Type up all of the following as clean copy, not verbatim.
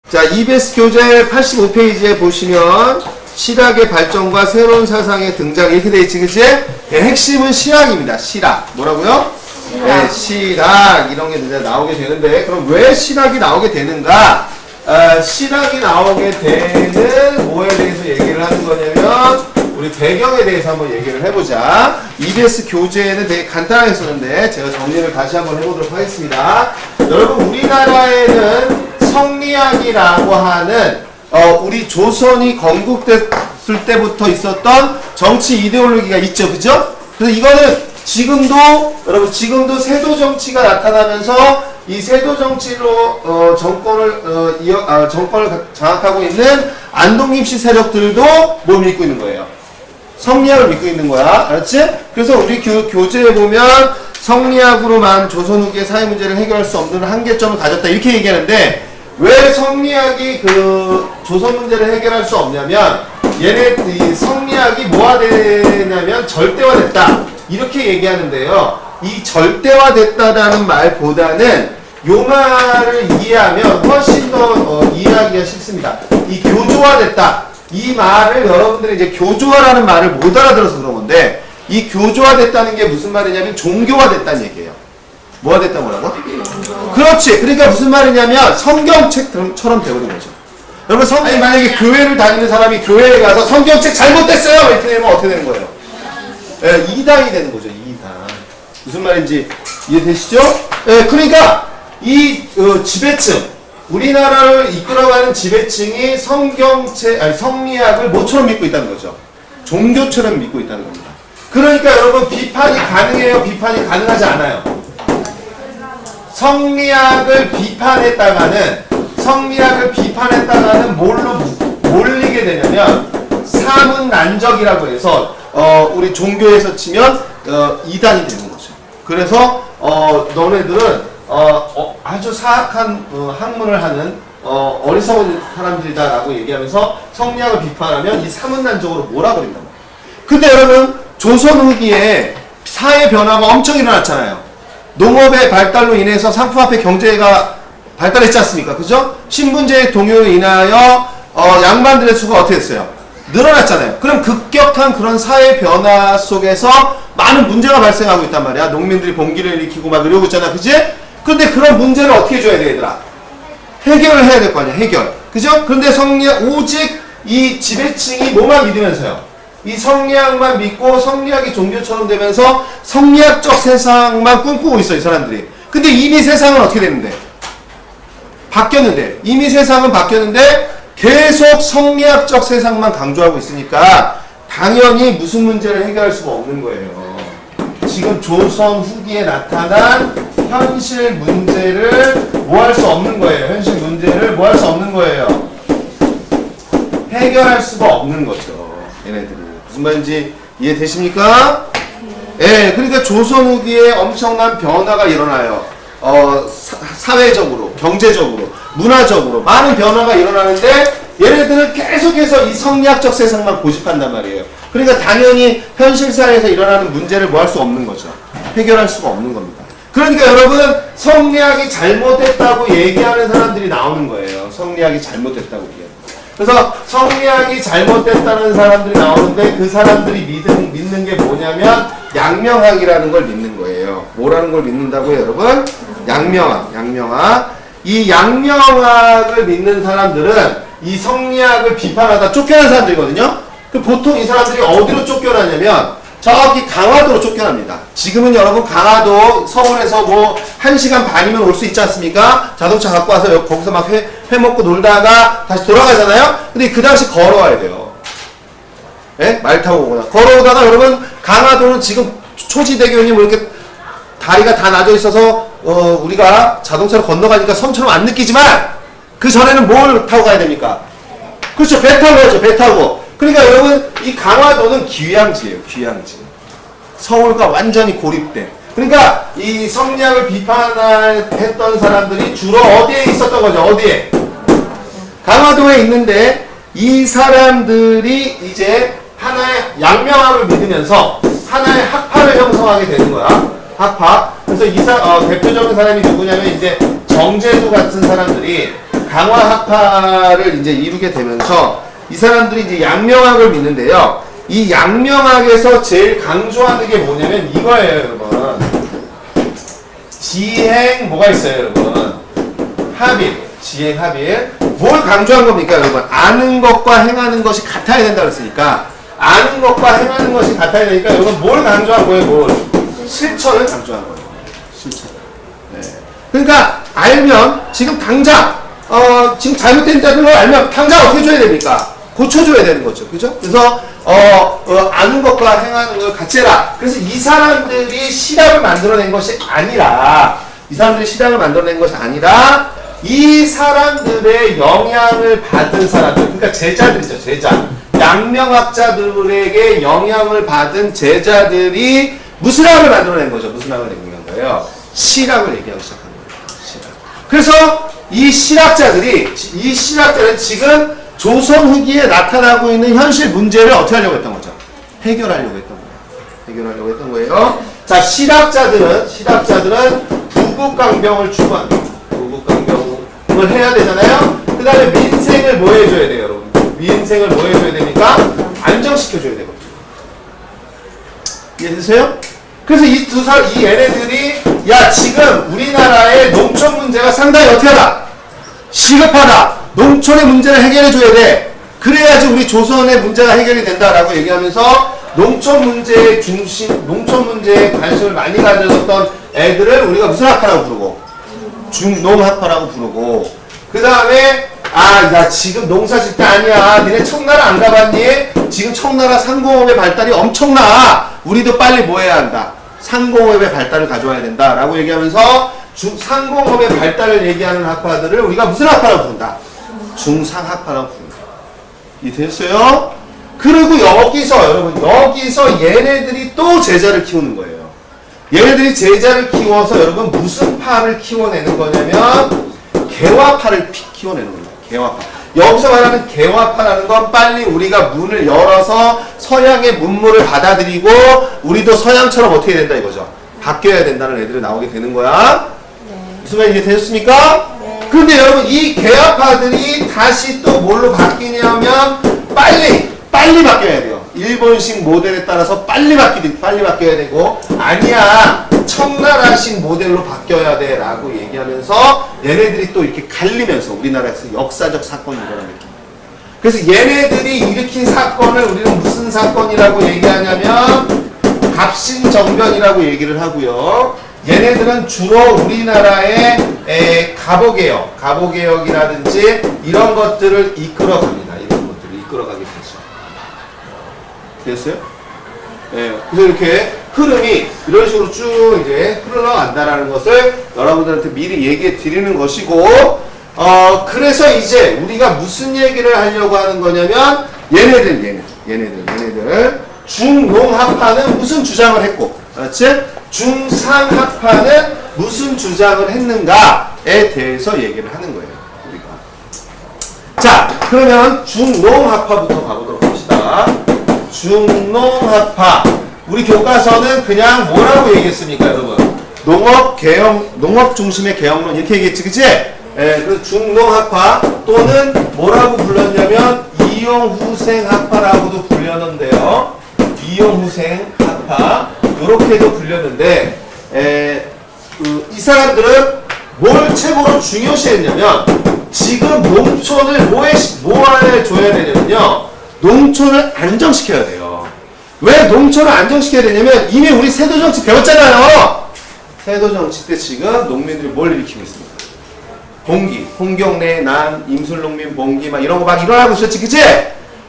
자, EBS 교재 85페이지에 보시면 실학의 발전과 새로운 사상의 등장 이렇게 돼 있지, 그치? 네, 핵심은 실학입니다. 실학. 뭐라고요? 네, 실학 이런 게 이제 나오게 되는데, 그럼 왜 실학이 나오게 되는가? 실학이 나오게 되는 뭐에 대해서 얘기를 하는 거냐면 우리 배경에 대해서 한번 얘기를 해보자. EBS 교재는 되게 간단하게 썼는데 제가 정리를 다시 한번 해보도록 하겠습니다. 여러분, 우리나라에는 성리학이라고 하는 우리 조선이 건국됐을 때부터 있었던 정치 이데올로기가 있죠, 그죠? 그래서 이거는 여러분 지금도 세도 정치가 나타나면서 이 세도 정치로 정권을 장악하고 있는 안동김씨 세력들도 뭘 믿고 있는 거예요? 성리학을 믿고 있는 거야, 알았지? 그래서 우리 교재에 보면 성리학으로만 조선 후기의 사회 문제를 해결할 수 없는 한계점을 가졌다 이렇게 얘기하는데, 왜 성리학이 조선 문제를 해결할 수 없냐면 이 성리학이 뭐가 되냐면 절대화됐다 이렇게 얘기하는데요. 이 절대화됐다라는 말보다는 요 말을 이해하면 훨씬 더 이해하기가 쉽습니다. 이 교조화됐다 이 말을 여러분들이 이제 교조화라는 말을 못 알아들어서 그런 건데, 이 교조화됐다는 게 무슨 말이냐면 종교화됐다는 얘기예요. 뭐가 됐다 뭐라고? 그렇지. 그러니까 무슨 말이냐면 성경책처럼 되어버린 거죠. 여러분, 만약에 교회를 다니는 사람이 교회에 가서 성경책 잘못됐어요 이렇게 되면 어떻게 되는 거예요? 예, 이당이 되는 거죠. 이당. 무슨 말인지 이해되시죠? 예, 그러니까 이 지배층, 우리나라를 이끌어가는 지배층이 성리학을 뭐처럼 믿고 있다는 거죠? 종교처럼 믿고 있다는 겁니다. 그러니까 여러분, 비판이 가능해요? 비판이 가능하지 않아요? 성리학을 비판했다가는 뭘로 몰리게 되냐면 사문난적이라고 해서 우리 종교에서 치면 이단이 되는 거죠. 그래서 너네들은 아주 사악한 학문을 하는 어리석은 사람들이다라고 얘기하면서 성리학을 비판하면 이 사문난적으로 몰아버린단 말이에요. 근데 여러분, 조선 후기에 사회 변화가 엄청 일어났잖아요. 농업의 발달로 인해서 상품화폐 경제가 발달했지 않습니까? 그죠? 신분제의 동요로 인하여 양반들의 수가 어떻게 됐어요? 늘어났잖아요. 그럼 급격한 그런 사회 변화 속에서 많은 문제가 발생하고 있단 말이야. 농민들이 봉기를 일으키고 막 이러고 있잖아, 그지? 근데 그런 문제를 어떻게 줘야 돼, 얘들아? 해결을 해야 될 거 아니야, 해결. 그죠? 근데 오직 이 지배층이 뭐만 믿으면서요? 이 성리학만 믿고 성리학이 종교처럼 되면서 성리학적 세상만 꿈꾸고 있어요, 이 사람들이. 근데 이미 세상은 어떻게 됐는데? 바뀌었는데. 이미 세상은 바뀌었는데 계속 성리학적 세상만 강조하고 있으니까 당연히 무슨 문제를 해결할 수가 없는 거예요. 지금 조선 후기에 나타난 현실 문제를 뭐 할 수 없는 거예요. 현실 문제를 뭐 할 수 없는 거예요. 해결할 수가 없는 거죠, 얘네들이. 무슨 말인지 이해되십니까? 예, 그러니까 조선 후기에 엄청난 변화가 일어나요. 사회적으로, 경제적으로, 문화적으로 많은 변화가 일어나는데 얘네들은 계속해서 이 성리학적 세상만 고집한단 말이에요. 그러니까 당연히 현실사회에서 일어나는 문제를 뭐 할 수 없는 거죠. 해결할 수가 없는 겁니다. 그러니까 여러분, 성리학이 잘못됐다고 얘기하는 사람들이 나오는 거예요. 성리학이 잘못됐다고 얘기하는. 그래서 성리학이 잘못됐다는 사람들이 나오는데 그 사람들이 믿는 게 뭐냐면 양명학이라는 걸 믿는 거예요. 뭐라는 걸 믿는다고요, 여러분? 양명학. 이 양명학을 믿는 사람들은 이 성리학을 비판하다 쫓겨난 사람들이거든요. 그 보통 이 사람들이 어디로 쫓겨나냐면 저기 강화도로 쫓겨납니다. 지금은 여러분 강화도 서울에서 뭐 1시간 반이면 올 수 있지 않습니까? 자동차 갖고 와서 거기서 막 회 먹고 놀다가 다시 돌아가잖아요? 근데 그 당시 걸어와야 돼요. 예? 말 타고 오거나. 걸어오다가 여러분, 강화도는 지금 초지대교니 뭐 이렇게 다리가 다 나져 있어서 우리가 자동차로 건너가니까 섬처럼 안 느끼지만 그 전에는 뭘 타고 가야 됩니까? 그렇죠. 배 타고 가야죠. 배 타고. 그러니까 여러분, 이 강화도는 귀향지예요. 귀향지. 서울과 완전히 고립된. 그러니까 이 성리학을 비판했던 사람들이 주로 어디에 있었던 거죠? 어디에? 강화도에 있는데 이 사람들이 이제 하나의 양명학을 믿으면서 하나의 학파를 형성하게 되는 거야. 학파. 그래서 대표적인 사람이 누구냐면 이제 정제도 같은 사람들이 강화학파를 이제 이루게 되면서 이 사람들이 이제 양명학을 믿는데요. 이 양명학에서 제일 강조하는 게 뭐냐면 이거예요, 여러분. 지행 뭐가 있어요, 여러분? 합일. 지행 합일. 뭘 강조한 겁니까, 여러분? 아는 것과 행하는 것이 같아야 된다 그랬으니까 아는 것과 행하는 것이 같아야 되니까 여러분 뭘 강조한 거예요, 뭘? 실천을 강조한 거예요. 실천. 네. 그러니까 알면 지금 당장 지금 잘못된 걸 알면 당장 어떻게 줘야 됩니까? 고쳐줘야 되는 거죠. 그죠? 그래서 아는 것과 행하는 걸 같이 해라. 그래서 이 사람들이 시락을 만들어낸 것이 아니라 이 사람들의 영향을 받은 사람들, 그러니까 제자들이죠. 제자. 양명학자들에게 영향을 받은 제자들이 무슨 학을 만들어낸 거죠? 무슨 학을 얘기한 거예요? 시락을 얘기하기 시작한 거예요. 시락. 그래서 이 실학자들은 지금 조선 후기에 나타나고 있는 현실 문제를 어떻게 하려고 했던 거죠? 해결하려고 했던 거예요. 자, 실학자들은 부국강병을 추구합니다. 부국강병을 해야 되잖아요. 그 다음에 민생을 뭐 해줘야 돼요, 여러분? 민생을 뭐 해줘야 됩니까? 안정시켜줘야 되거든요. 이해되세요? 그래서 이 얘네들이 지금 우리나라의 농촌 문제가 상당히 어떻게 하다? 시급하다. 농촌의 문제를 해결해줘야 돼. 그래야지 우리 조선의 문제가 해결이 된다라고 얘기하면서 농촌 문제에 관심을 많이 가졌던 애들을 우리가 무슨 학파라고 부르고? 중농학파라고 부르고. 그 다음에 야 지금 농사 짓 때 아니야. 니네 청나라 안 가봤니? 지금 청나라 상공업의 발달이 엄청나. 우리도 빨리 뭐 해야 한다? 상공업의 발달을 가져와야 된다 라고 얘기하면서 상공업의 발달을 얘기하는 학파들을 우리가 무슨 학파라고 부른다? 중상학파라고 부른다. 이해됐어요? 그리고 여기서 얘네들이 또 제자를 키우는 거예요. 얘네들이 제자를 키워서 여러분 무슨 파를 키워내는 거냐면 개화파를 키워내는 겁니다. 개화파. 여기서 말하는 개화파라는 건 빨리 우리가 문을 열어서 서양의 문물을 받아들이고 우리도 서양처럼 어떻게 해야 된다 이거죠. 바뀌어야 된다는 애들이 나오게 되는 거야. 무슨 말인지 되셨습니까? 네. 그런데 여러분 이 개화파들이 다시 또 뭘로 바뀌냐면 빨리 바뀌어야 돼요. 일본식 모델에 따라서 빨리 바뀌어야 되고 아니야 청나라식 모델로 바뀌어야 돼 라고 얘기하면서 얘네들이 또 이렇게 갈리면서 우리나라에서 역사적 사건이 일어나는 느낌. 그래서 얘네들이 일으킨 사건을 우리는 무슨 사건이라고 얘기하냐면 갑신정변이라고 얘기를 하고요. 얘네들은 주로 우리나라의 가보개혁이라든지 이런 것들을 이끌어갑니다. 이런 것들을 이끌어가게 되죠. 됐어요? 네. 그래서 이렇게 흐름이 이런 식으로 쭉 이제 흘러간다라는 것을 여러분들한테 미리 얘기해 드리는 것이고, 그래서 이제 우리가 무슨 얘기를 하려고 하는 거냐면, 얘네들. 중농학파는 무슨 주장을 했고, 그렇지? 중상학파는 무슨 주장을 했는가에 대해서 얘기를 하는 거예요, 우리가. 자, 그러면 중농학파부터 가보도록 합시다. 중농학파. 우리 교과서는 그냥 뭐라고 얘기했습니까, 여러분? 농업 중심의 개혁론 이렇게 얘기했지, 그치? 그래서 중농학파 또는 뭐라고 불렀냐면 이용후생학파라고도 불렸는데요. 이용후생학파 이렇게도 불렸는데 이 사람들은 뭘 최고로 중요시했냐면 지금 농촌을 뭐에 줘야 되냐면요. 농촌을 안정시켜야 돼요. 왜 농촌을 안정시켜야 되냐면 이미 우리 세도정치 배웠잖아요. 세도정치 때 지금 농민들이 뭘 일으키고 있습니까? 봉기, 홍경래, 난, 임술농민 봉기 막 이런 거 막 일어나고 있었지, 그치?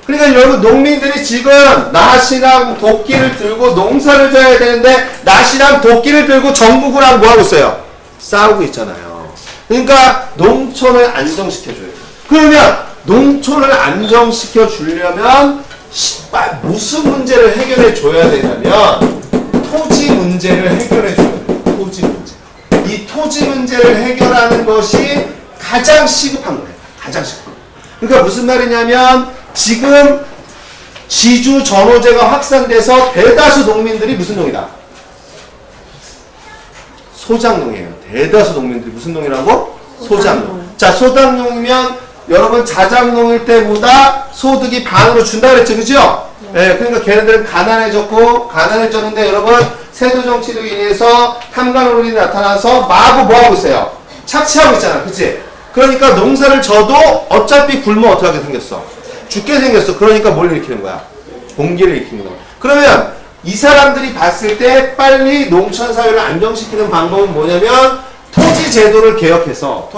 그러니까 여러분 농민들이 지금 낫이랑 도끼를 들고 농사를 져야 되는데 낫이랑 도끼를 들고 정부구랑 뭐 하고 있어요? 싸우고 있잖아요. 그러니까 농촌을 안정시켜줘야 돼요. 그러면 농촌을 안정시켜 주려면 무슨 문제를 해결해 줘야 되냐면 토지 문제를 해결해 줘야 돼요. 토지 문제. 이 토지 문제를 해결하는 것이 가장 시급한 거예요. 가장 시급한 거예요. 그러니까 무슨 말이냐면 지금 지주 전호제가 확산돼서 대다수 농민들이 무슨 농이다? 소작농이에요. 대다수 농민들이 무슨 농이라고? 소작농. 자, 소당농이면 여러분 자작농일 때보다 소득이 반으로 준다 그랬죠, 그죠? 네, 그러니까 걔네들은 가난해졌는데 여러분 세도 정치로 인해서 탐관오른이 나타나서 마구 뭐하고 있어요? 착취하고 있잖아, 그치? 그러니까 농사를 져도 어차피 굶어 어떻게 하게 생겼어? 죽게 생겼어. 그러니까 뭘 일으키는 거야? 공기를 일으키는 거야. 그러면 이 사람들이 봤을 때 빨리 농촌 사회를 안정시키는 방법은 뭐냐면 토지 제도를 개혁해서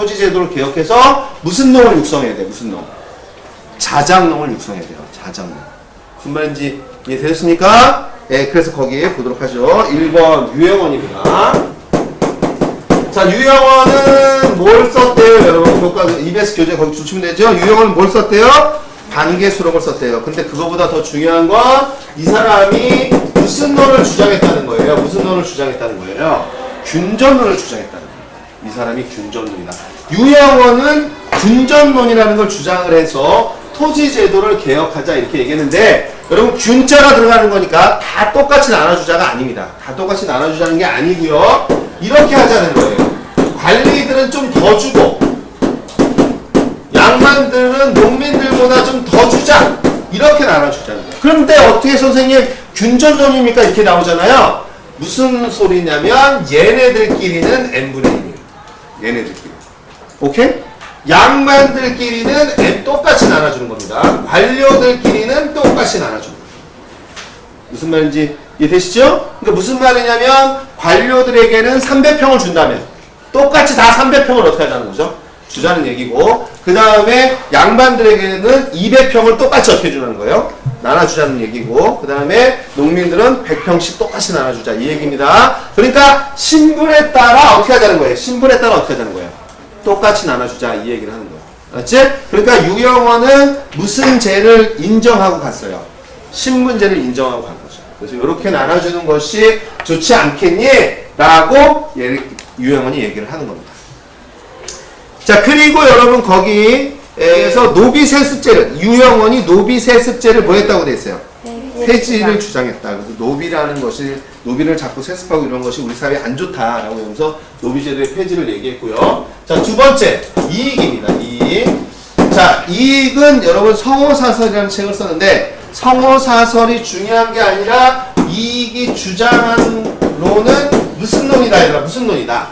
무슨 농을 육성해야 돼? 무슨 농? 자작농을 육성해야 돼요. 자작농. 무슨 말인지 이해되셨습니까? 네, 그래서 거기에 보도록 하죠. 1번 유형원입니다. 자, 유형원은 뭘 썼대요? 여러분, 교과 EBS 교재 거기 주시면 되죠? 유형원은 뭘 썼대요? 반개수록을 썼대요. 근데 그거보다 더 중요한 건 이 사람이 무슨 논을 주장했다는 거예요? 무슨 논을 주장했다는 거예요? 균전론을 주장했다는 거예요. 이 사람이 균전론이다. 유형원은 균전론이라는 걸 주장을 해서 토지 제도를 개혁하자 이렇게 얘기했는데 여러분 균자가 들어가는 거니까 다 똑같이 나눠주자가 아닙니다. 다 똑같이 나눠주자는 게 아니고요. 이렇게 하자는 거예요. 관리들은 좀 더 주고 양반들은 농민들보다 좀 더 주자. 이렇게 나눠주자는 거예요. 그런데 어떻게 선생님 균전론입니까? 이렇게 나오잖아요. 무슨 소리냐면 얘네들끼리는 n분의 1이에요. 얘네들끼리. 오케이? 양반들끼리는 n 똑같이 나눠주는 겁니다. 관료들끼리는 똑같이 나눠주는 거예요. 무슨 말인지 이해되시죠? 그러니까 무슨 말이냐면 관료들에게는 300평을 준다면 똑같이 다 300평을 어떻게 하자는 거죠? 주자는 얘기고 그 다음에 양반들에게는 200평을 똑같이 어떻게 주는 거예요? 나눠주자는 얘기고 그 다음에 농민들은 100평씩 똑같이 나눠주자 이 얘기입니다. 그러니까 신분에 따라 어떻게 하자는 거예요? 신분에 따라 어떻게 하자는 거예요? 똑같이 나눠주자 이 얘기를 하는 거예요. 알았지? 그러니까 유형원은 무슨 죄를 인정하고 갔어요? 신분제를 인정하고 간 거죠. 그래서 이렇게 나눠주는 것이 좋지 않겠니? 라고 유형원이 얘기를 하는 겁니다. 자, 그리고 여러분 거기에서 노비세습제를 유형원이 노비세습제를 뭐 했다고 돼 있어요? 폐지를 주장했다. 그래서 노비라는 것이 노비를 자꾸 세습하고 이런 것이 우리 사회에 안 좋다라고 하면서 노비제도의 폐지를 얘기했고요. 자, 두 번째 이익입니다. 이익. 자, 이익은 여러분 성호사설이라는 책을 썼는데 성호사설이 중요한 게 아니라 이익이 주장한 론은 무슨 논이다? 얘들아 무슨 논이다?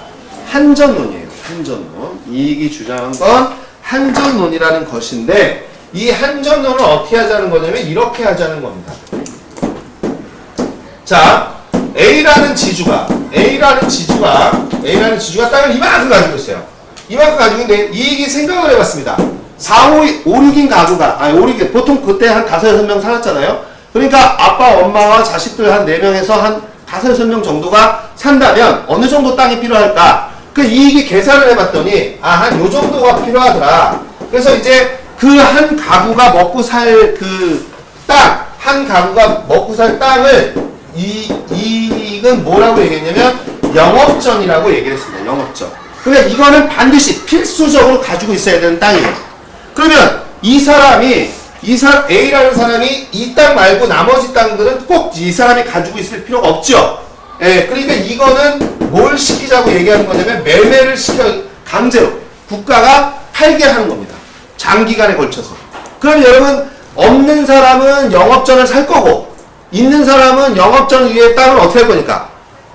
한전론이에요. 한전론. 이익이 주장한 건 한전론이라는 것인데 이 한전론을 어떻게 하자는 거냐면 이렇게 하자는 겁니다. 자, A라는 지주가 땅을 이만큼 가지고 있어요. 이만큼 가지고 있는데 이익이 생각을 해봤습니다. 4, 5, 6인 가구가, 보통 그때 한 5, 6명 살았잖아요. 그러니까 아빠, 엄마와 자식들 한 4명에서 한 5, 6명 정도가 산다면 어느 정도 땅이 필요할까? 그 이익이 계산을 해봤더니, 한 요 정도가 필요하더라. 그래서 이제 그 한 가구가 먹고 살 한 가구가 먹고 살 땅을 이익은 뭐라고 얘기했냐면 영업전이라고 얘기를 했습니다. 영업전. 그러니까 이거는 반드시 필수적으로 가지고 있어야 되는 땅이에요. 그러면 A라는 사람이 이 땅 말고 나머지 땅들은 꼭 이 사람이 가지고 있을 필요가 없죠. 예, 그러니까 이거는 뭘 시키자고 얘기하는 거냐면 매매를 강제로 국가가 팔게 하는 겁니다. 장기간에 걸쳐서. 그럼 여러분 없는 사람은 영업전을 살 거고 있는 사람은 영업전 위에 땅을 어떻게 할 거니까?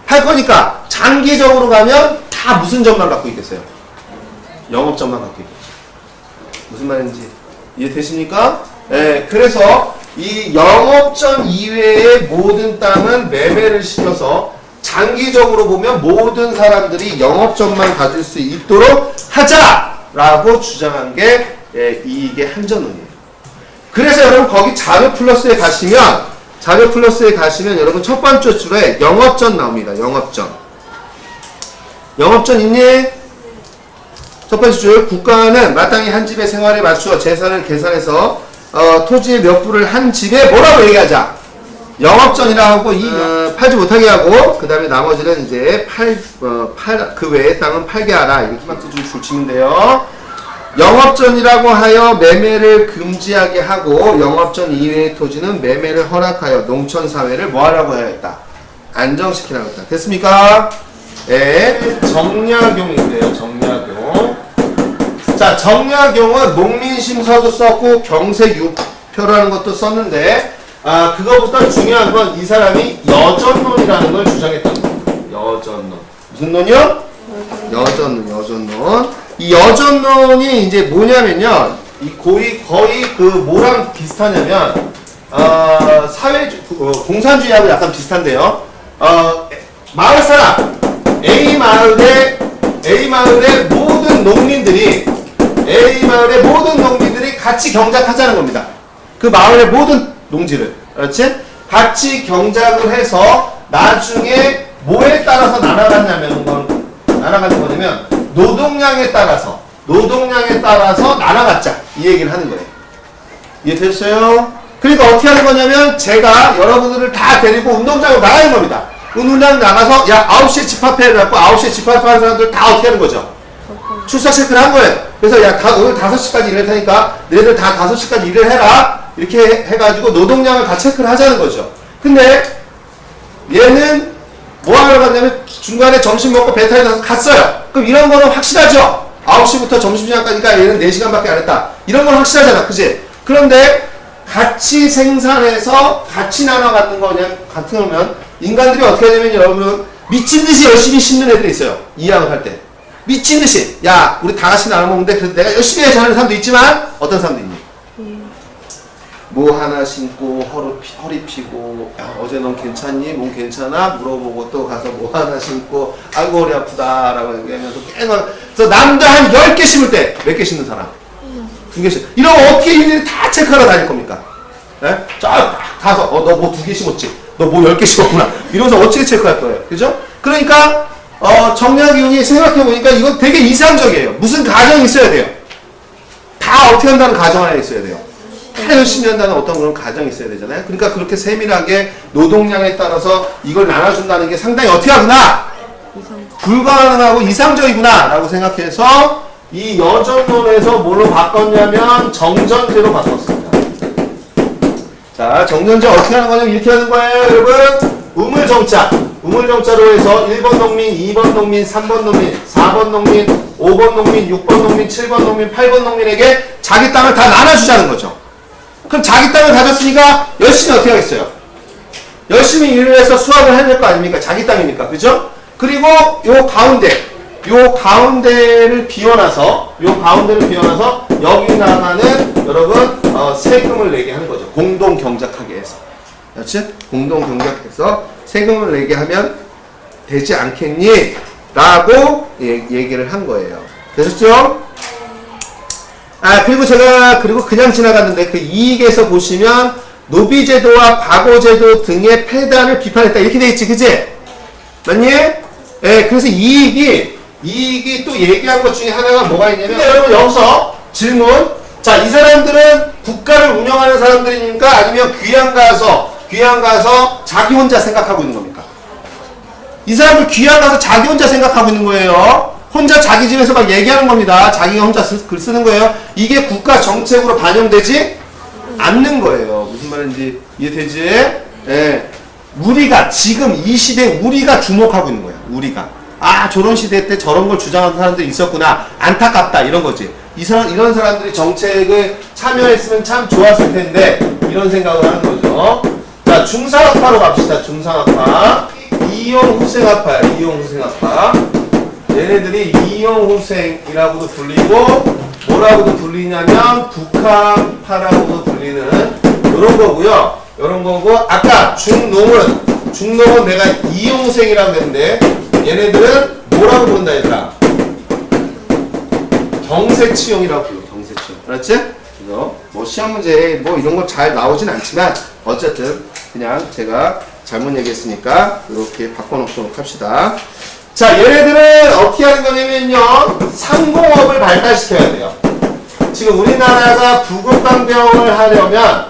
할 거니까 장기적으로 가면 다 무슨 점만 갖고 있겠어요? 영업전만 갖고 있겠죠. 무슨 말인지 이해되십니까? 네, 그래서 이 영업전 이외의 모든 땅은 매매를 시켜서 장기적으로 보면 모든 사람들이 영업전만 가질 수 있도록 하자라고 주장한 게 이익의 한전론이에요. 그래서 여러분 거기 자료 플러스에 가시면 여러분 첫 번째 줄에 영업전 나옵니다. 영업전 있니? 첫 번째 줄, 국가는 마땅히 한 집의 생활에 맞추어 재산을 계산해서 토지의 몇 부를 한 집에 뭐라고 얘기하자? 영업전이라고 하고 팔지 못하게 하고 그 다음에 나머지는 이제 그 외의 땅은 팔게 하라. 이렇게만 줄 치면 돼요. 영업전이라고 하여 매매를 금지하게 하고 영업전 이외의 토지는 매매를 허락하여 농촌사회를 뭐하라고 해야겠다? 안정시키라고 했다. 됐습니까? 네, 정약용인데요. 정약용. 자, 자, 정약용은 농민심서도 썼고 경세유표라는 것도 썼는데 그거보다 중요한 건 이 사람이 여전론이라는 걸 주장했던 거예요. 여전론. 무슨 논이요? 여전론. 이 여전론이 이제 뭐냐면요. 거의 그 뭐랑 비슷하냐면 공산주의하고 약간 비슷한데요. 마을 사람 A 마을의 모든 농민들이 같이 경작하자는 겁니다. 그 마을의 모든 농지를, 그렇지? 같이 경작을 해서 나중에 뭐에 따라서 날아가는 거냐면 노동량에 따라서 날아갔자 이 얘기를 하는 거예요. 이해됐어요? 그러니까 어떻게 하는 거냐면 제가 여러분들을 다 데리고 운동장으로 나가는 겁니다. 운동장 나가서 야 9시에 집합해 해갖고 9시에 집합하는 사람들 다 어떻게 하는 거죠? 출석 체크를 한 거예요. 그래서 야 오늘 5시까지 일할 테니까 너희들 다 5시까지 일을 해라 이렇게 해가지고 노동량을 다 체크를 하자는 거죠. 근데 얘는 뭐 하러 갔냐면 중간에 점심 먹고 배탈이 나서 갔어요. 그럼 이런 거는 확실하죠? 9시부터 점심시간까지가 얘는 4시간밖에 안 했다. 이런 건 확실하잖아. 그치? 그런데 같이 생산해서 같이 나눠 갖는 거냐 같은 거면 인간들이 어떻게 하냐면 여러분 미친 듯이 열심히 심는 애들이 있어요. 이양을 할 때. 미친 듯이 야 우리 다 같이 나눠 먹는데 그래도 내가 열심히 해야지 하는 사람도 있지만 어떤 사람도 있니? 뭐 하나 신고 허리 피고 야 어제 넌 괜찮니? 몸 괜찮아? 물어보고 또 가서 뭐 하나 신고 아이고 허리 아프다 라고 얘기하면서 그래서 남자 한 10개 심을 때 몇 개 심는 사람? 2개씩. 이러면 어떻게 일일이 다 체크하러 다닐 겁니까? 네? 쫙 가서 너 뭐 2개 심었지? 너 뭐 10개 심었구나. 이러면서 어떻게 체크할 거예요? 그죠? 그러니까 정약용이 생각해보니까 이건 되게 이상적이에요. 무슨 가정이 있어야 돼요. 다 어떻게 한다는 가정 하나 있어야 돼요. 다 열심히 한다는 어떤 그런 가정이 있어야 되잖아요. 그러니까 그렇게 세밀하게 노동량에 따라서 이걸 나눠준다는 게 상당히 어떻게 하구나? 불가능하고 이상적이구나 라고 생각해서 이 여전론에서 뭘로 바꿨냐면 정전제로 바꿨습니다. 자, 정전제 어떻게 하는 거냐면 이렇게 하는 거예요, 여러분. 우물정자로 해서 1번 농민, 2번 농민, 3번 농민, 4번 농민, 5번 농민, 6번 농민, 7번 농민, 8번 농민에게 자기 땅을 다 나눠주자는 거죠. 그럼 자기 땅을 가졌으니까 열심히 어떻게 하겠어요? 열심히 일을 해서 수확을 해야 될 거 아닙니까? 자기 땅이니까. 그죠? 그리고 요 가운데를 비워놔서 여기 나가는 여러분 세금을 내게 하는 거죠. 공동 경작하게 해서. 그렇지? 공동 경작해서 세금을 내게 하면 되지 않겠니? 라고 얘기를 한 거예요. 되셨죠? 그리고 제가 그냥 지나갔는데 그 이익에서 보시면 노비제도와 과거제도 등의 폐단을 비판했다. 이렇게 돼 있지, 그치? 맞니? 그래서 이익이 또 얘기한 것 중에 하나가 뭐가 있냐면, 근데 여러분 여기서 질문. 자, 이 사람들은 국가를 운영하는 사람들입니까? 아니면 귀양 가서 자기 혼자 생각하고 있는 겁니까? 이 사람들 귀양 가서 자기 혼자 생각하고 있는 거예요. 혼자 자기 집에서 막 얘기하는 겁니다. 자기가 혼자 글 쓰는 거예요. 이게 국가 정책으로 반영되지 않는 거예요. 무슨 말인지 이해되지? 우리가 지금 이 시대에 우리가 주목하고 있는 거야. 우리가 저런 시대 때 저런 걸 주장하는 사람들이 있었구나. 안타깝다 이런 거지. 이런 사람들이 정책을 참여했으면 참 좋았을 텐데 이런 생각을 하는 거죠. 자, 중상학파로 갑시다. 중상학파. 이용후생학파야. 이용후생학파. 얘네들이 이용후생이라고도 불리고 뭐라고도 불리냐면 북한파라고도 불리는 이런 거고요. 이런 거고 아까 중농은 내가 이용후생이라고 했는데 얘네들은 뭐라고 부른다 얘들아? 경세치용이라고 불러. 경세치용. 알았지? 그래서 뭐 시험 문제 뭐 이런 거 잘 나오진 않지만 어쨌든 그냥 제가 잘못 얘기했으니까 이렇게 바꿔놓도록 합시다. 자, 얘네들은 어떻게 하는 거냐면요. 상공업을 발달시켜야 돼요. 지금 우리나라가 부국강병을 하려면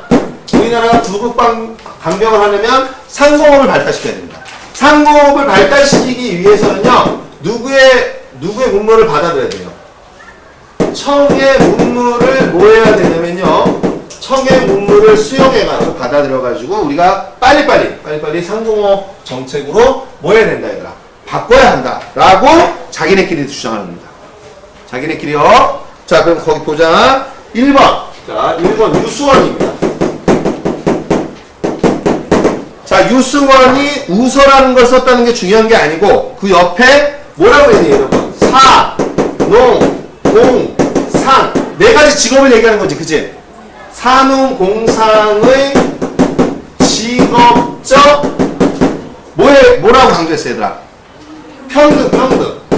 상공업을 발달시켜야 됩니다. 상공업을 발달시키기 위해서는요. 누구의 문물을 받아들여야 돼요. 청의 문물을 뭐 해야 되냐면요. 청의 문물을 수용해가지고 받아들여가지고 우리가 빨리빨리 상공업 정책으로 뭐 해야 된다 얘들아. 바꿔야 한다 라고 자기네끼리 주장하는 겁니다. 자기네끼리요. 자, 그럼 거기 보자. 1번. 자, 1번 유수원입니다. 자, 유수원이 우서라는 걸 썼다는 게 중요한 게 아니고 그 옆에 뭐라고 했니, 여러분? 사, 농, 공, 상. 네 가지 직업을 얘기하는 거지, 그치? 산후공상의 직업적 뭐라고 강조했어, 얘들아? 평등.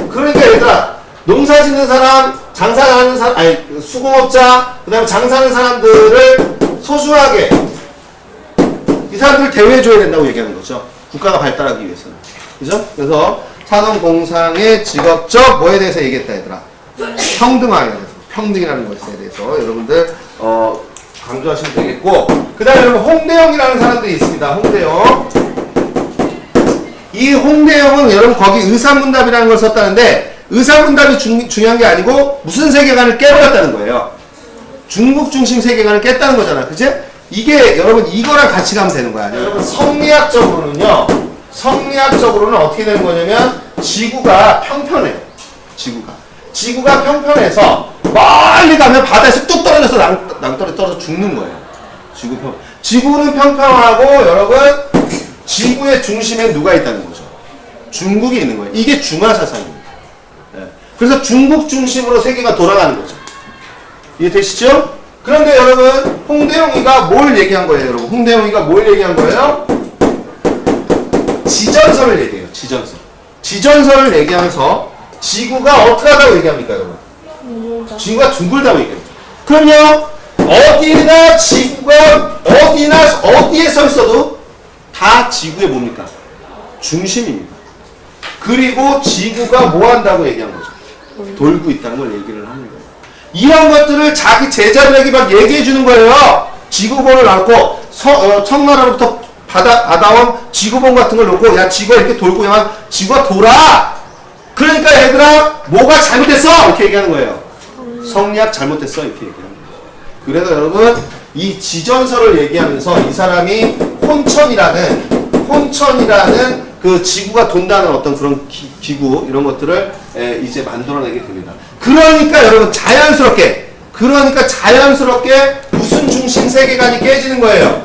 그러니까 얘들아, 농사 짓는 사람, 장사하는 사람, 아니, 수공업자, 그 다음에 장사하는 사람들을 소중하게, 이 사람들을 대우해줘야 된다고 얘기하는 거죠. 국가가 발달하기 위해서는. 그죠? 그래서 산업공상의 직업적 뭐에 대해서 얘기했다, 얘들아? 평등화에 대해서. 평등이라는 것에 대해서 여러분들, 강조하시면 되겠고. 그 다음에 여러분, 홍대영이라는 사람들이 있습니다. 홍대영. 이 홍대영은 여러분 거기 의사문답이라는 걸 썼다는데 의사문답이 중요한 게 아니고 무슨 세계관을 깨버렸다는 거예요. 중국 중심 세계관을 깼다는 거잖아. 그치? 이게 여러분 이거랑 같이 가면 되는 거야. 여러분 성리학적으로는요. 성리학적으로는 어떻게 되는 거냐면 지구가 평평해요. 지구가 평평해서 멀리 가면 바다에서 뚝 떨어져서 낭떠러지 떨어져 죽는 거예요. 지구는 평평하고 여러분 지구의 중심에 누가 있다는 거죠? 중국이 있는 거예요. 이게 중화사상입니다. 네. 그래서 중국 중심으로 세계가 돌아가는 거죠. 이해되시죠? 그런데 여러분 홍대영이가 뭘 얘기한 거예요, 여러분? 홍대영이가 뭘 얘기한 거예요? 지전설을 얘기해요. 지전설을 얘기하면서 지구가 어떻게 하다고 얘기합니까, 여러분? 지구가 둥글다고 얘기합니다. 그럼요, 어디나 지구가 어디에 서 있어도 다 지구의 뭡니까? 중심입니다. 그리고 지구가 뭐 한다고 얘기한 거죠? 돌고 있다는 걸 얘기를 하는 거예요. 이런 것들을 자기 제자들에게 막 얘기해 주는 거예요. 지구본을 갖고 청나라로부터 받아온 지구본 같은 걸 놓고 야 지구가 이렇게 돌고 야 지구가 돌아. 그러니까 얘들아 뭐가 잘못됐어? 이렇게 얘기하는 거예요. 성리학 잘못됐어 이렇게 얘기하는 거예요. 그래서 여러분 이 지전설을 얘기하면서 이 사람이 혼천이라는 그 지구가 돈다는 어떤 그런 기구 이런 것들을 이제 만들어내게 됩니다. 그러니까 여러분 자연스럽게 무슨 중심 세계관이 깨지는 거예요.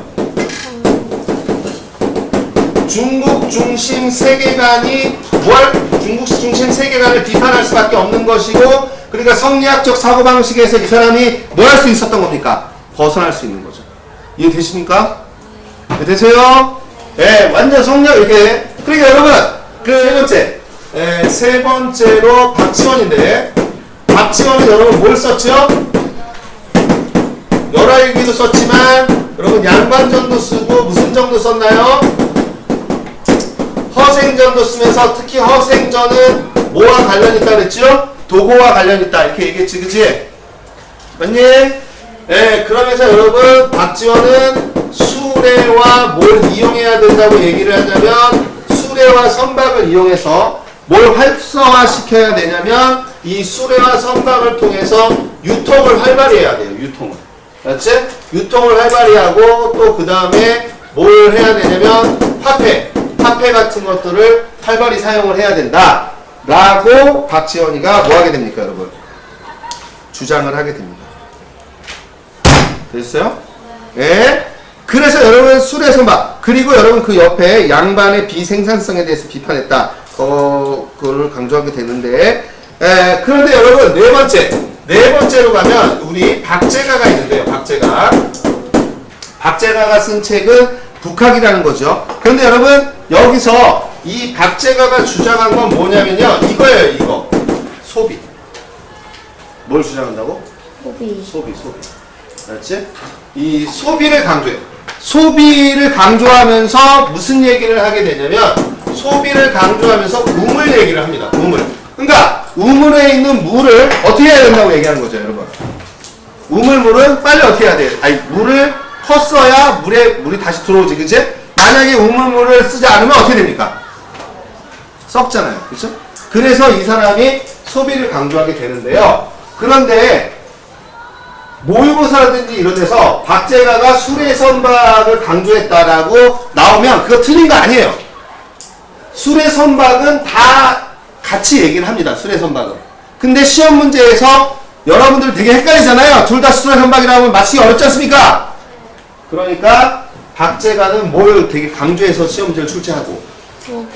중국 중심 세계관이 중국 중심 세계관을 비판할 수밖에 없는 것이고, 그러니까 성리학적 사고방식에서 이 사람이 뭘 할 수 있었던 겁니까? 벗어날 수 있는 거죠. 이해되십니까? 되세요? 예, 완전 성리학 이렇게. 그러니까 여러분 그 세 번째로 박지원인데, 박지원은 여러분 뭘 썼죠? 열화일기도 썼지만 여러분 양반전도 쓰고 무슨 전도 썼나요? 허생전도 쓰면서 특히 허생전은 뭐와 관련 있다 그랬죠? 도고와 관련 있다 이렇게 얘기했지, 그치? 맞니? 예, 그러면서 여러분 박지원은 수레와 뭘 이용해야 된다고 얘기를 하자면 수레와 선박을 이용해서 뭘 활성화시켜야 되냐면 이 수레와 선박을 통해서 유통을 활발히 해야 돼요. 유통을. 맞지? 유통을 활발히 하고 또 그 다음에 뭘 해야 되냐면 화폐 같은 것들을 활발히 사용을 해야 된다 라고 박지원이가 뭐 하게 됩니까, 여러분? 주장을 하게 됩니다. 됐어요? 예? 그래서 여러분 수레 선박, 그리고 여러분 그 옆에 양반의 비생산성에 대해서 비판했다. 그거를 강조하게 되는데, 그런데 여러분 네 번째로 가면 우리 박제가가 있는데요. 박제가가 쓴 책은 북학이라는 거죠. 그런데 여러분 여기서 이 박제가가 주장한 건 뭐냐면요, 이거예요. 이거 소비. 뭘 주장한다고? 소비. 그렇지? 이 소비를 강조해요. 소비를 강조하면서 무슨 얘기를 하게 되냐면, 소비를 강조하면서 우물 얘기를 합니다. 우물. 그러니까 우물에 있는 물을 어떻게 해야 된다고 얘기하는 거죠, 여러분. 우물물은 빨리 어떻게 해야 돼요? 아니, 물을 컸어야 물이 다시 들어오지, 그치? 만약에 우물물을 쓰지 않으면 어떻게 됩니까? 썩잖아요, 그쵸? 그래서 이 사람이 소비를 강조하게 되는데요. 그런데 모의고사라든지 이런 데서 박제가가 수레선박을 강조했다라고 나오면 그거 틀린 거 아니에요. 수레선박은 다 같이 얘기를 합니다. 수레선박은. 근데 시험 문제에서 여러분들 되게 헷갈리잖아요. 둘 다 수소나 현박이라고 하면 맞히기 어렵지 않습니까? 그러니까 박제가는 뭘 되게 강조해서 시험 문제를 출제하고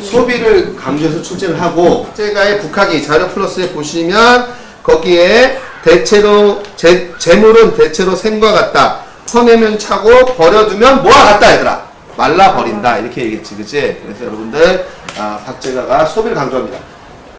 소비를 강조해서 출제를 하고, 박제가의 북하기 자료 플러스에 보시면 거기에 대체로 재물은 대체로 샘과 같다. 퍼내면 차고 버려두면 뭐와 같다 얘들아. 말라버린다 이렇게 얘기했지, 그치? 그래서 여러분들 박제가가 소비를 강조합니다.